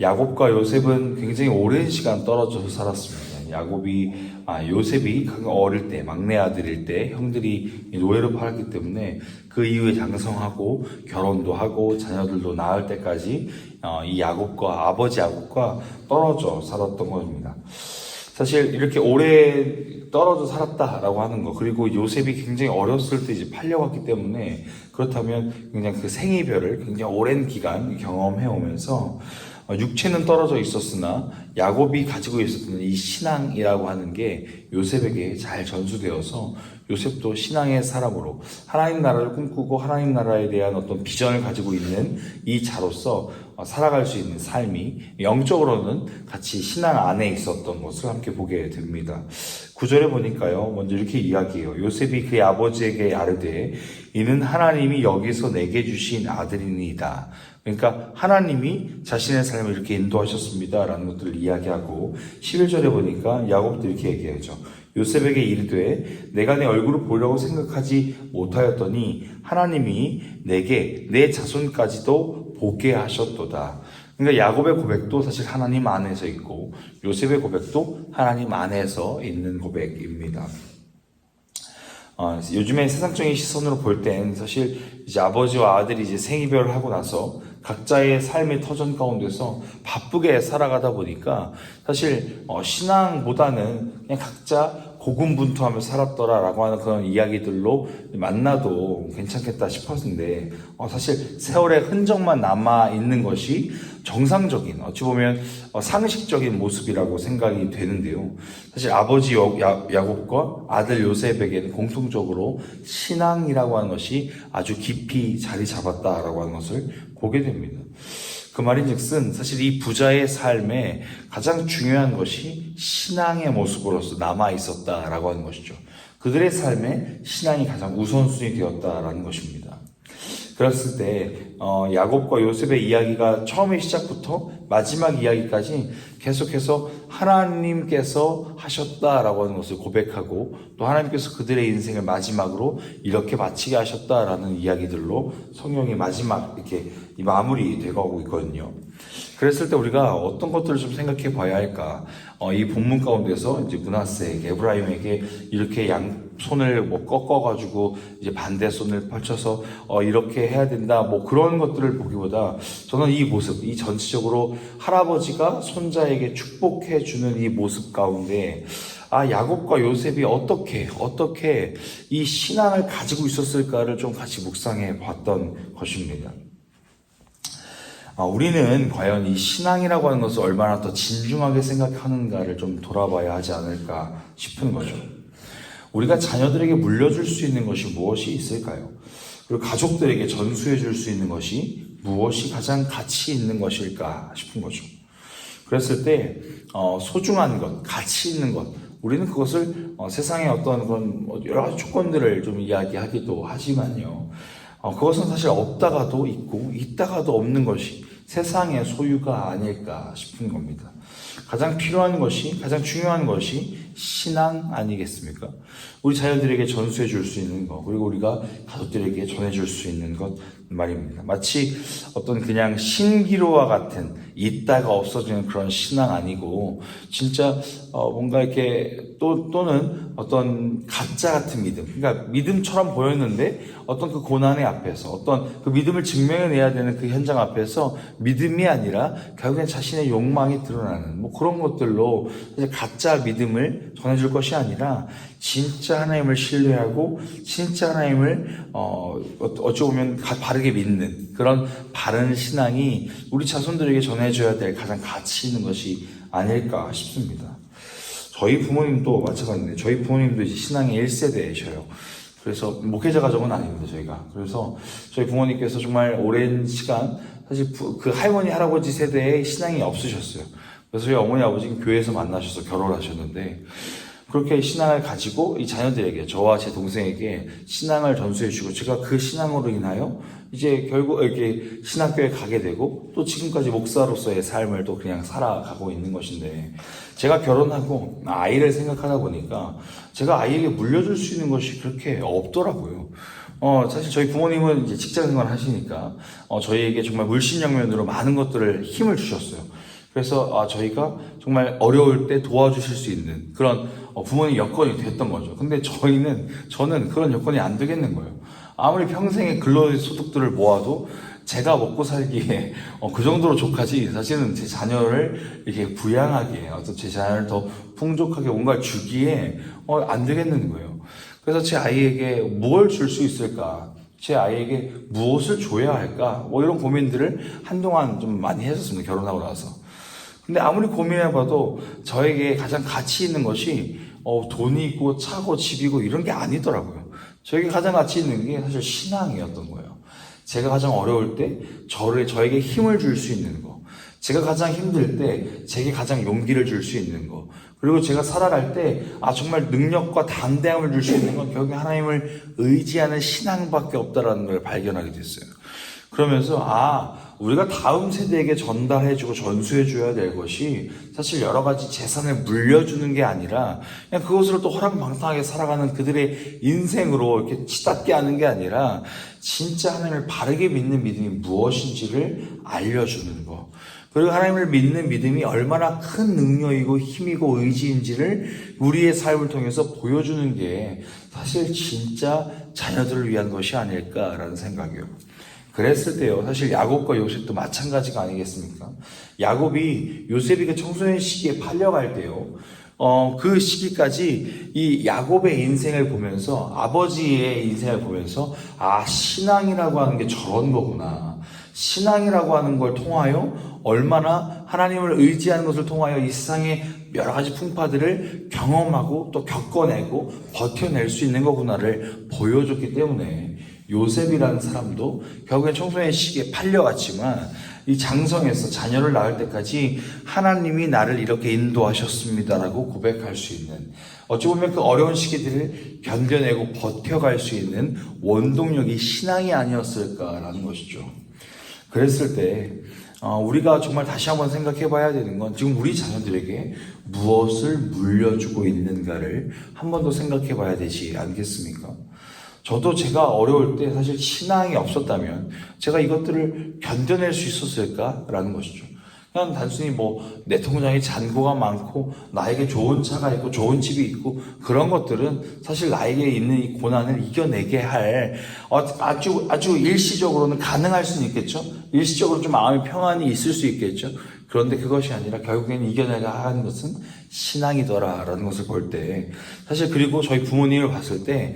야곱과 요셉은 굉장히 오랜 시간 떨어져서 살았습니다. 요셉이 어릴 때, 막내 아들일 때 형들이 노예로 팔았기 때문에 그 이후에 장성하고 결혼도 하고 자녀들도 낳을 때까지 이 아버지 야곱과 떨어져 살았던 겁니다. 사실 이렇게 오래 떨어져 살았다라고 하는 거, 그리고 요셉이 굉장히 어렸을 때 이제 팔려갔기 때문에, 그렇다면 굉장히 그 생이별을 굉장히 오랜 기간 경험해 오면서 육체는 떨어져 있었으나 야곱이 가지고 있었던 이 신앙이라고 하는 게 요셉에게 잘 전수되어서 요셉도 신앙의 사람으로 하나님 나라를 꿈꾸고 하나님 나라에 대한 어떤 비전을 가지고 있는 이 자로서 살아갈 수 있는 삶이 영적으로는 같이 신앙 안에 있었던 것을 함께 보게 됩니다. 9절에 보니까요, 먼저 이렇게 이야기해요. 요셉이 그의 아버지에게 아뢰되 이는 하나님이 여기서 내게 주신 아들이니이다. 그러니까 하나님이 자신의 삶을 이렇게 인도하셨습니다 라는 것들을 이야기하고, 11절에 보니까 야곱도 이렇게 얘기하죠. 요셉에게 이르되 내가 내 얼굴을 보려고 생각하지 못하였더니 하나님이 내게 내 자손까지도 보게 하셨도다. 그러니까 야곱의 고백도 사실 하나님 안에서 있고 요셉의 고백도 하나님 안에서 있는 고백입니다. 요즘에 세상적인 시선으로 볼 땐 사실 이제 아버지와 아들이 이제 생이별을 하고 나서 각자의 삶의 터전 가운데서 바쁘게 살아가다 보니까 사실 신앙보다는 그냥 각자 고군분투하며 살았더라라고 하는 그런 이야기들로 만나도 괜찮겠다 싶었는데, 사실 세월의 흔적만 남아 있는 것이 정상적인, 어찌 보면 상식적인 모습이라고 생각이 되는데요. 사실 아버지 야곱과 아들 요셉에게는 공통적으로 신앙이라고 하는 것이 아주 깊이 자리 잡았다라고 하는 것을 보게 됩니다. 그 말인즉슨 사실 이 부자의 삶에 가장 중요한 것이 신앙의 모습으로서 남아 있었다라고 하는 것이죠. 그들의 삶에 신앙이 가장 우선순위 되었다라는 것입니다. 그랬을 때 야곱과 요셉의 이야기가 처음의 시작부터 마지막 이야기까지 계속해서 하나님께서 하셨다라고 하는 것을 고백하고, 또 하나님께서 그들의 인생을 마지막으로 이렇게 마치게 하셨다라는 이야기들로 성경이 마지막 이렇게 마무리 되고 있거든요. 그랬을 때 우리가 어떤 것들을 좀 생각해 봐야 할까? 이 본문 가운데서 이제 므낫세에게, 에브라임에게 이렇게 양 손을 꺾어가지고 이제 반대 손을 펼쳐서 이렇게 해야 된다, 그런 것들을 보기보다 저는 이 모습, 이 전체적으로 할아버지가 손자에게 축복해 주는 이 모습 가운데 야곱과 요셉이 어떻게 이 신앙을 가지고 있었을까를 좀 같이 묵상해 봤던 것입니다. 우리는 과연 이 신앙이라고 하는 것을 얼마나 더 진중하게 생각하는가를 좀 돌아봐야 하지 않을까 싶은 거죠. 우리가 자녀들에게 물려줄 수 있는 것이 무엇이 있을까요? 그리고 가족들에게 전수해 줄 수 있는 것이 무엇이 가장 가치 있는 것일까 싶은 거죠. 그랬을 때 소중한 것, 가치 있는 것, 우리는 그것을 세상의 어떤 그런 여러 가지 조건들을 좀 이야기하기도 하지만요, 그것은 사실 없다가도 있고 있다가도 없는 것이 세상의 소유가 아닐까 싶은 겁니다. 가장 필요한 것이, 가장 중요한 것이 신앙 아니겠습니까? 우리 자녀들에게 전수해 줄 수 있는 것, 그리고 우리가 가족들에게 전해 줄 수 있는 것 말입니다. 마치 어떤 그냥 신기루와 같은 있다가 없어지는 그런 신앙 아니고, 진짜 뭔가 이렇게 또는 어떤 가짜 같은 믿음, 그러니까 믿음처럼 보였는데 어떤 그 고난의 앞에서, 어떤 그 믿음을 증명해내야 되는 그 현장 앞에서 믿음이 아니라 결국엔 자신의 욕망이 드러나는 그런 것들로 사실 가짜 믿음을 전해줄 것이 아니라 진짜 하나님을 신뢰하고 진짜 하나님을 어찌 보면 바르게 믿는 그런 바른 신앙이 우리 자손들에게 전해줘야 될 가장 가치 있는 것이 아닐까 싶습니다. 저희 부모님도 마찬가지인데, 저희 부모님도 이제 신앙의 1세대이셔요. 그래서 목회자 가정은 아닙니다, 저희가. 그래서 저희 부모님께서 정말 오랜 시간 사실 그 할머니 할아버지 세대에 신앙이 없으셨어요. 그래서 저희 어머니 아버지는 교회에서 만나셔서 결혼하셨는데, 그렇게 신앙을 가지고 이 자녀들에게, 저와 제 동생에게 신앙을 전수해 주고, 제가 그 신앙으로 인하여 이제 결국 이렇게 신학교에 가게 되고, 또 지금까지 목사로서의 삶을 또 그냥 살아가고 있는 것인데, 제가 결혼하고 아이를 생각하다 보니까 제가 아이에게 물려줄 수 있는 것이 그렇게 없더라고요. 사실 저희 부모님은 이제 직장 생활 하시니까 저희에게 정말 물심양면으로 많은 것들을 힘을 주셨어요. 그래서 저희가 정말 어려울 때 도와주실 수 있는 그런 부모님 여건이 됐던 거죠. 근데 저는 그런 여건이 안 되겠는 거예요. 아무리 평생의 근로소득들을 모아도 제가 먹고 살기에 그 정도로 족하지, 사실은 제 자녀를 이렇게 부양하기에, 제 자녀를 더 풍족하게 뭔가 주기에 안 되겠는 거예요. 그래서 제 아이에게 뭘 줄 수 있을까? 제 아이에게 무엇을 줘야 할까? 이런 고민들을 한동안 좀 많이 했었습니다. 결혼하고 나서. 근데 아무리 고민해봐도 저에게 가장 가치 있는 것이 돈이 있고 차고 집이고 이런 게 아니더라고요. 저에게 가장 가치 있는 게 사실 신앙이었던 거예요. 제가 가장 어려울 때 저에게 힘을 줄 수 있는 거, 제가 가장 힘들 때 제게 가장 용기를 줄 수 있는 거, 그리고 제가 살아갈 때 정말 능력과 담대함을 줄 수 있는 건 결국 하나님을 의지하는 신앙밖에 없다라는 걸 발견하게 됐어요. 그러면서 우리가 다음 세대에게 전달해주고 전수해줘야 될 것이 사실 여러 가지 재산을 물려주는 게 아니라 그냥 그것으로 또 허랑방탕하게 살아가는 그들의 인생으로 이렇게 치닫게 하는 게 아니라 진짜 하나님을 바르게 믿는 믿음이 무엇인지를 알려주는 거, 그리고 하나님을 믿는 믿음이 얼마나 큰 능력이고 힘이고 의지인지를 우리의 삶을 통해서 보여주는 게 사실 진짜 자녀들을 위한 것이 아닐까라는 생각이에요. 그랬을 때요, 사실 야곱과 요셉도 마찬가지가 아니겠습니까? 요셉이 그 청소년 시기에 팔려갈 때요, 그 시기까지 이 야곱의 인생을 보면서, 아버지의 인생을 보면서, 신앙이라고 하는 게 저런 거구나. 신앙이라고 하는 걸 통하여 얼마나 하나님을 의지하는 것을 통하여 이 세상의 여러 가지 풍파들을 경험하고 또 겪어내고 버텨낼 수 있는 거구나를 보여줬기 때문에 요셉이라는 사람도 결국엔 청소년 시기에 팔려갔지만 이 장성에서 자녀를 낳을 때까지 하나님이 나를 이렇게 인도하셨습니다라고 고백할 수 있는, 어찌 보면 그 어려운 시기들을 견뎌내고 버텨갈 수 있는 원동력이 신앙이 아니었을까라는 것이죠. 그랬을 때 우리가 정말 다시 한번 생각해 봐야 되는 건 지금 우리 자녀들에게 무엇을 물려주고 있는가를 한 번 더 생각해 봐야 되지 않겠습니까? 저도 제가 어려울 때 사실 신앙이 없었다면 제가 이것들을 견뎌낼 수 있었을까라는 것이죠. 그냥 단순히 내 통장에 잔고가 많고 나에게 좋은 차가 있고 좋은 집이 있고 그런 것들은 사실 나에게 있는 이 고난을 이겨내게 할 아주 일시적으로는 가능할 수는 있겠죠. 일시적으로 좀 마음의 평안이 있을 수 있겠죠. 그런데 그것이 아니라 결국에는 이겨내야 하는 것은 신앙이더라라는 것을 볼 때, 사실 그리고 저희 부모님을 봤을 때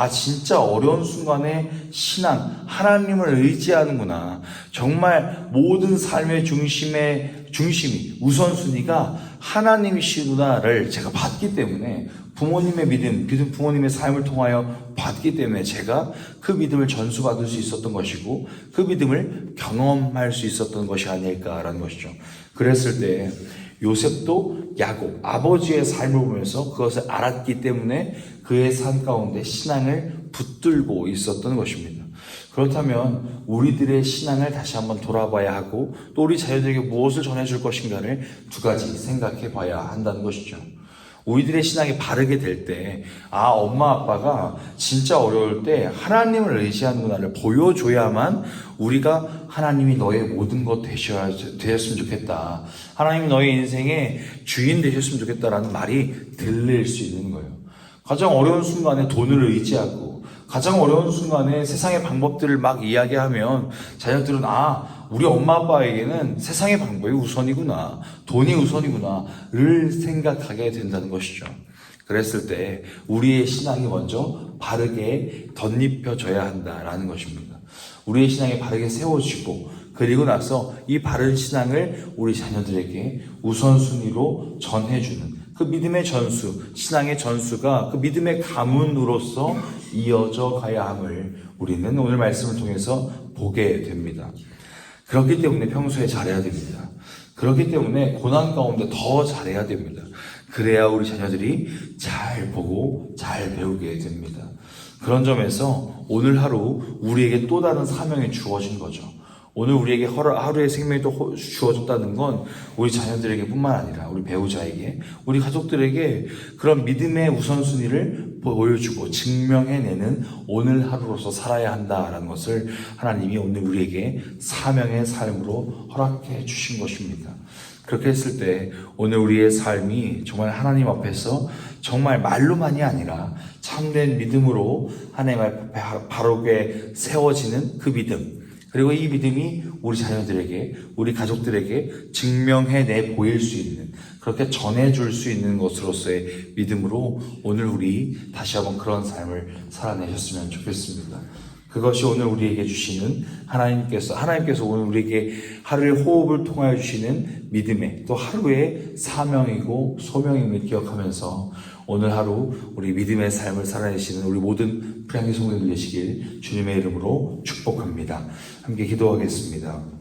진짜 어려운 순간에 신앙, 하나님을 의지하는구나. 정말 모든 삶의 중심이 우선순위가 하나님이시구나를 제가 봤기 때문에, 부모님의 믿음, 부모님의 삶을 통하여 봤기 때문에 제가 그 믿음을 전수받을 수 있었던 것이고 그 믿음을 경험할 수 있었던 것이 아닐까라는 것이죠. 그랬을 때 요셉도 야곱, 아버지의 삶을 보면서 그것을 알았기 때문에 그의 삶 가운데 신앙을 붙들고 있었던 것입니다. 그렇다면 우리들의 신앙을 다시 한번 돌아봐야 하고 또 우리 자녀들에게 무엇을 전해줄 것인가를 두 가지 생각해 봐야 한다는 것이죠. 우리들의 신앙이 바르게 될 때, 엄마 아빠가 진짜 어려울 때 하나님을 의지하는구나를 보여줘야만 우리가 하나님이 너의 모든 것 되셨으면 좋겠다, 하나님이 너의 인생의 주인 되셨으면 좋겠다라는 말이 들릴 수 있는 거예요. 가장 어려운 순간에 돈을 의지하고 가장 어려운 순간에 세상의 방법들을 막 이야기하면 자녀들은 우리 엄마 아빠에게는 세상의 방법이 우선이구나, 돈이 우선이구나를 생각하게 된다는 것이죠. 그랬을 때 우리의 신앙이 먼저 바르게 덧입혀져야 한다라는 것입니다. 우리의 신앙이 바르게 세워지고 그리고 나서 이 바른 신앙을 우리 자녀들에게 우선순위로 전해주는 그 믿음의 전수, 신앙의 전수가 그 믿음의 가문으로서 이어져 가야 함을 우리는 오늘 말씀을 통해서 보게 됩니다. 그렇기 때문에 평소에 잘해야 됩니다. 그렇기 때문에 고난 가운데 더 잘해야 됩니다. 그래야 우리 자녀들이 잘 보고 잘 배우게 됩니다. 그런 점에서 오늘 하루 우리에게 또 다른 사명이 주어진 거죠. 오늘 우리에게 하루의 생명이 또 주어졌다는 건 우리 자녀들에게 뿐만 아니라 우리 배우자에게, 우리 가족들에게 그런 믿음의 우선순위를 보여주고 증명해내는 오늘 하루로서 살아야 한다라는 것을 하나님이 오늘 우리에게 사명의 삶으로 허락해 주신 것입니다. 그렇게 했을 때 오늘 우리의 삶이 정말 하나님 앞에서 정말 말로만이 아니라 참된 믿음으로 하나님 앞에 바르게 세워지는 그 믿음, 그리고 이 믿음이 우리 자녀들에게, 우리 가족들에게 증명해내 보일 수 있는, 그렇게 전해줄 수 있는 것으로서의 믿음으로 오늘 우리 다시 한번 그런 삶을 살아내셨으면 좋겠습니다. 그것이 오늘 우리에게 주시는 하나님께서 오늘 우리에게 하루의 호흡을 통하여 주시는 믿음의 또 하루의 사명이고 소명임을 기억하면서 오늘 하루 우리 믿음의 삶을 살아내시는 우리 모든 프랑기 성도들 되시길 주님의 이름으로 축복합니다. 함께 기도하겠습니다.